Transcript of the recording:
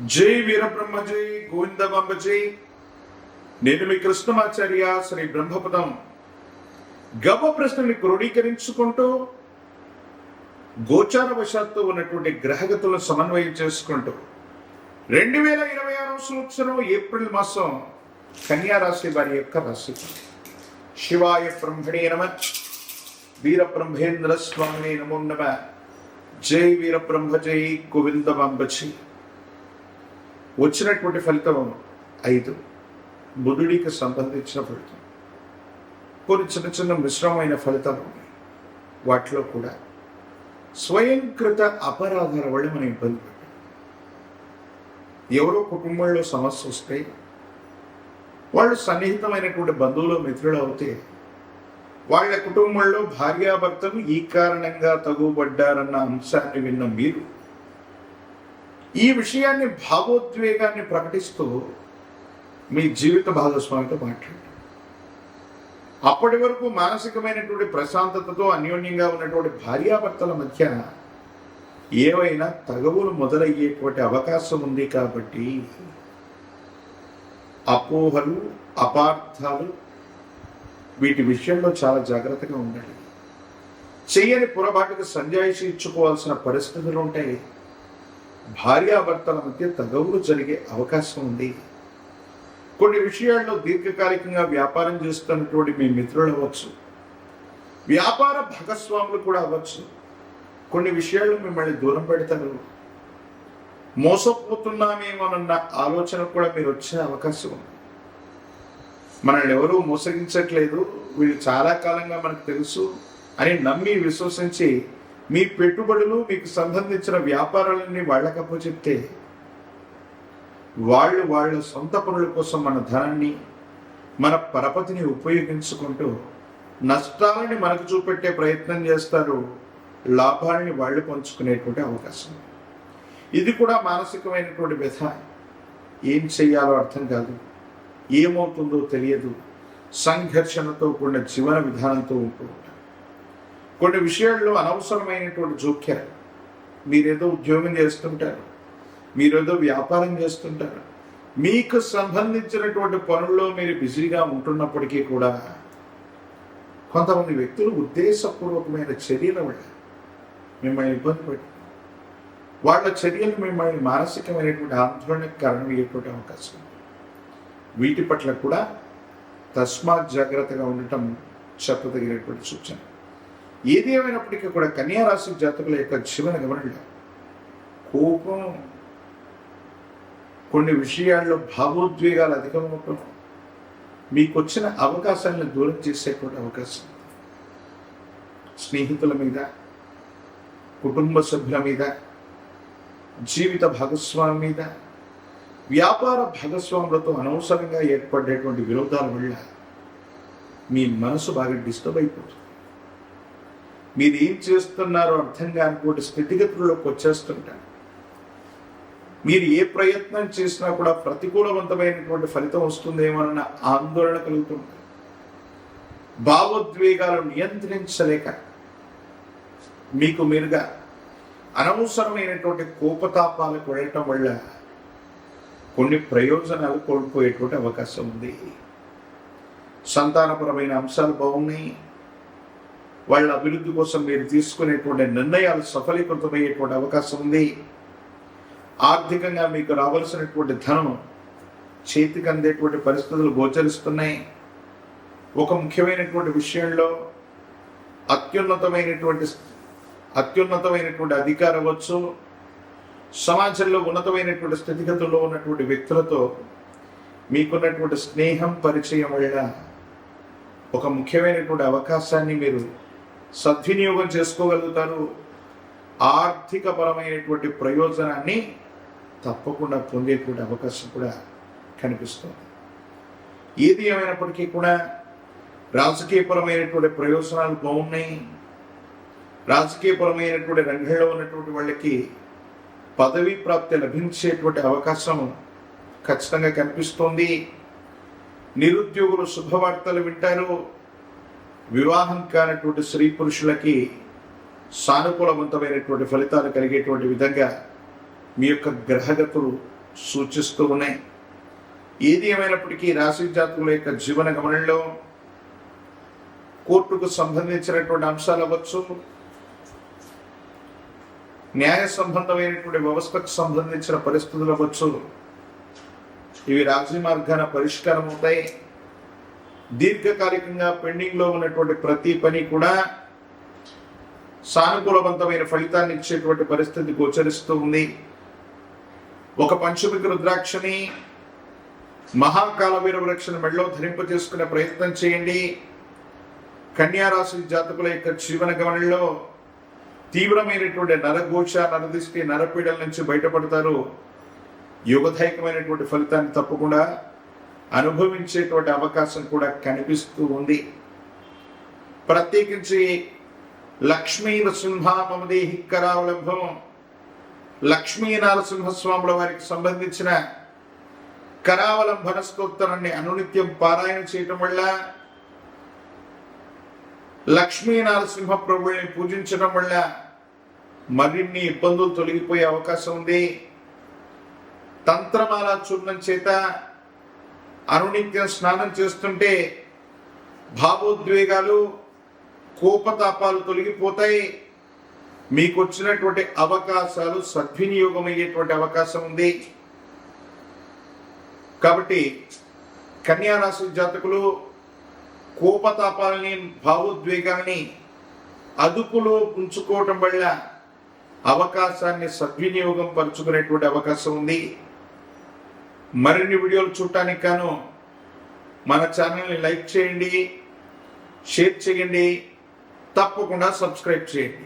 జై వీరబ్రహ్మ జై గోవిందబాంబ జై. నేను మీ కృష్ణమాచార్య శ్రీ బ్రహ్మపదం. గవ్వ ప్రశ్నని క్రోడీకరించుకుంటూ గోచారవశాత్తు ఉన్నటువంటి గ్రహగతులను సమన్వయం చేసుకుంటూ 2026 సంవత్సరం ఏప్రిల్ మాసం కన్యా రాశి వారి యొక్క రాశి. శివాయ బ్రహ్మణే నమ. వీరబ్రహ్మేంద్ర స్వామినే నమో నమ. జై వీరబ్రహ్మ జై గోవిందబాంబ జై. వచ్చినటువంటి ఫలితం 5 బుధుడికి సంబంధించిన ఫలితం. కొన్ని చిన్న చిన్న మిశ్రమమైన ఫలితాలు ఉన్నాయి. వాటిలో కూడా స్వయంకృత అపరాధాల వల్ల మనం ఇబ్బంది పడ్డాం. ఎవరో కుటుంబంలో సమస్య వస్తే వాళ్ళు సన్నిహితమైనటువంటి బంధువులు మిత్రులు అవుతే వాళ్ళ కుటుంబంలో భార్యాభర్తలు ఈ కారణంగా తగుబడ్డారన్న అంశాన్ని విన్న మీరు ఈ విషయాన్ని భావోద్వేగాన్ని ప్రకటిస్తూ మీ జీవిత భాగస్వామితో మాట్లాడండి. అప్పటి వరకు మానసికమైనటువంటి ప్రశాంతతతో అన్యోన్యంగా ఉన్నటువంటి భార్యాభర్తల మధ్య ఏవైనా తగవులు మొదలయ్యేటువంటి అవకాశం ఉంది. కాబట్టి అపోహలు, అపార్థాలు, వీటి విషయంలో చాలా జాగ్రత్తగా ఉండాలి. చెయ్యని పొరపాటుకు సంజాయిషి ఇచ్చుకోవాల్సిన పరిస్థితులు ఉంటాయి. భార్యాభర్తల మధ్య తగవులు జరిగే అవకాశం ఉంది. కొన్ని విషయాల్లో దీర్ఘకాలికంగా వ్యాపారం చేస్తున్నటువంటి మీ మిత్రులు అవ్వచ్చు, వ్యాపార భాగస్వాములు కూడా అవ్వచ్చు. కొన్ని విషయాల్లో మిమ్మల్ని దూరం పెడతారు. మోసపోతున్నామేమోనన్న ఆలోచన కూడా మీరు వచ్చే అవకాశం ఉంది. మనల్ని ఎవరూ మోసగించట్లేదు, వీళ్ళు చాలా కాలంగా మనకు తెలుసు అని నమ్మి విశ్వసించి మీ పెట్టుబడులు, మీకు సంబంధించిన వ్యాపారాలన్నీ వాళ్ళకప్పో చెప్తే వాళ్ళు వాళ్ళ సొంత పనుల కోసం మన ధనాన్ని, మన పరపతిని ఉపయోగించుకుంటూ నష్టాలని మనకు చూపెట్టే ప్రయత్నం చేస్తారు. లాభాలని వాళ్ళు పంచుకునేటువంటి అవకాశం. ఇది కూడా మానసికమైనటువంటి వ్యధ. ఏం చెయ్యాలో అర్థం కాదు, ఏమవుతుందో తెలియదు. సంఘర్షణతో కూడిన జీవన విధానంతో ఉంటూ ఉంటారు. కొన్ని విషయాల్లో అనవసరమైనటువంటి జోక్యాలు. మీరేదో ఉద్యోగం చేస్తుంటారు, మీరేదో వ్యాపారం చేస్తుంటారు, మీకు సంబంధించినటువంటి పనుల్లో మీరు బిజీగా ఉంటున్నప్పటికీ కూడా కొంతమంది వ్యక్తులు ఉద్దేశపూర్వకమైన చర్యల వల్ల మిమ్మల్ని ఇబ్బంది పెట్టి వాళ్ళ చర్యలు మిమ్మల్ని మానసికమైనటువంటి ఆందోళనకు కారణమయ్యేటువంటి అవకాశం. వీటి పట్ల కూడా తస్మాత్ జాగ్రత్తగా ఉండటం చెప్పదగినటువంటి సూచన. ఏది ఏమైనప్పటికీ కూడా కన్యా రాశి జాతకుల యొక్క జీవన గమనంలో కోపం, కొన్ని విషయాల్లో భావోద్వేగాలు అధికమవటం, మీకు వచ్చిన అవకాశాలను దూరం చేసేటువంటి అవకాశం. స్నేహితుల మీద, కుటుంబ సభ్యుల మీద, జీవిత భాగస్వామి మీద, వ్యాపార భాగస్వాములతో అనవసరంగా ఏర్పడేటువంటి విరోధాల వల్ల మీ మనసు బాగా డిస్టర్బ్ అయిపోతుంది. మీరు ఏం చేస్తున్నారో అర్థం కానిటువంటి స్థితిగతుల్లోకి వచ్చేస్తుంటారు. మీరు ఏ ప్రయత్నం చేసినా కూడా ప్రతికూలవంతమైనటువంటి ఫలితం వస్తుందేమోనన్న ఆందోళన కలుగుతుంది. భావోద్వేగాలు నియంత్రించలేక మీకు మీరుగా అనవసరమైనటువంటి కోపతాపాలకు వెళ్ళటం వల్ల కొన్ని ప్రయోజనాలు కోల్పోయేటువంటి అవకాశం ఉంది. సంతానపరమైన అంశాలు బాగున్నాయి. వాళ్ళ అభివృద్ధి కోసం మీరు తీసుకునేటువంటి నిర్ణయాలు సఫలీకృతమయ్యేటువంటి అవకాశం ఉంది. ఆర్థికంగా మీకు రావాల్సినటువంటి ధనం చేతికి అందేటువంటి పరిస్థితులు గోచరిస్తున్నాయి. ఒక ముఖ్యమైనటువంటి విషయంలో అత్యున్నతమైనటువంటి అధికారం అవ్వచ్చు, సమాజంలో ఉన్నతమైనటువంటి స్థితిగతుల్లో ఉన్నటువంటి వ్యక్తులతో మీకున్నటువంటి స్నేహం, పరిచయం వల్ల ఒక ముఖ్యమైనటువంటి అవకాశాన్ని మీరు సద్వినియోగం చేసుకోగలుగుతారు. ఆర్థికపరమైనటువంటి ప్రయోజనాన్ని తప్పకుండా పొందేటువంటి అవకాశం కూడా కనిపిస్తుంది. ఏది ఏమైనప్పటికీ కూడా రాజకీయపరమైనటువంటి ప్రయోజనాలు బాగున్నాయి. రాజకీయపరమైనటువంటి రంగంలో ఉన్నటువంటి వాళ్ళకి పదవీ ప్రాప్తి లభించేటువంటి అవకాశం ఖచ్చితంగా కనిపిస్తోంది. నిరుద్యోగులు శుభవార్తలు వింటారు. వివాహం కానటువంటి స్త్రీ పురుషులకి సానుకూలవంతమైనటువంటి ఫలితాలు కలిగేటువంటి విధంగా మీ యొక్క గ్రహగతులు సూచిస్తూ ఉన్నాయి. ఏది ఏమైనప్పటికీ రాశి జాతకుల యొక్క జీవన గమనంలో కోర్టుకు సంబంధించినటువంటి అంశాలు అవ్వచ్చు, న్యాయ సంబంధమైనటువంటి వ్యవస్థకు సంబంధించిన పరిస్థితులు అవ్వచ్చు, ఇవి రాజీ మార్గాన పరిష్కారం అవుతాయి. దీర్ఘకాలికంగా పెండింగ్లో ఉన్నటువంటి ప్రతి పని కూడా సానుకూలవంతమైన ఫలితాన్ని ఇచ్చేటువంటి పరిస్థితి గోచరిస్తూ ఉంది. ఒక పంచమిక రుద్రాక్షని, మహాకాల వీరవృక్షను మెడలో ధరింప చేసుకునే ప్రయత్నం చేయండి. కన్యారాశి జాతకుల యొక్క జీవన గమనంలో తీవ్రమైనటువంటి నరఘోష, నరదిష్టి, నరపీడల నుంచి బయటపడతారు. యుగదాయకమైనటువంటి ఫలితాన్ని తప్పకుండా అనుభవించేటువంటి అవకాశం కూడా కనిపిస్తూ ఉంది. ప్రత్యేకించి లక్ష్మీ నరసింహ మమదేహి కరావలంబం, లక్ష్మీ నరసింహస్వాముల వారికి సంబంధించిన కరావలంబన స్తోత్రాన్ని అనునిత్యం పారాయణ చేయటం వల్ల, లక్ష్మీ నరసింహ ప్రభువుని పూజించడం వల్ల మరిన్ని ఇబ్బందులు తొలగిపోయే అవకాశం ఉంది. తంత్రమాల చూర్ణం చేత అనునిత్యం స్నానం చేస్తుంటే భావోద్వేగాలు, కోపతాపాలు తొలగిపోతాయి. మీకు వచ్చినటువంటి అవకాశాలు సద్వినియోగం అయ్యేటువంటి అవకాశం ఉంది. కాబట్టి కన్యారాశి జాతకులు కోపతాపాలని, భావోద్వేగాల్ని అదుపులో ఉంచుకోవటం వల్ల అవకాశాన్ని సద్వినియోగం పరుచుకునేటువంటి అవకాశం ఉంది. మరిన్ని వీడియోలు చూడటానికి గాను మన ఛానల్ని లైక్ చేయండి, షేర్ చేయండి, తప్పకుండా సబ్స్క్రైబ్ చేయండి.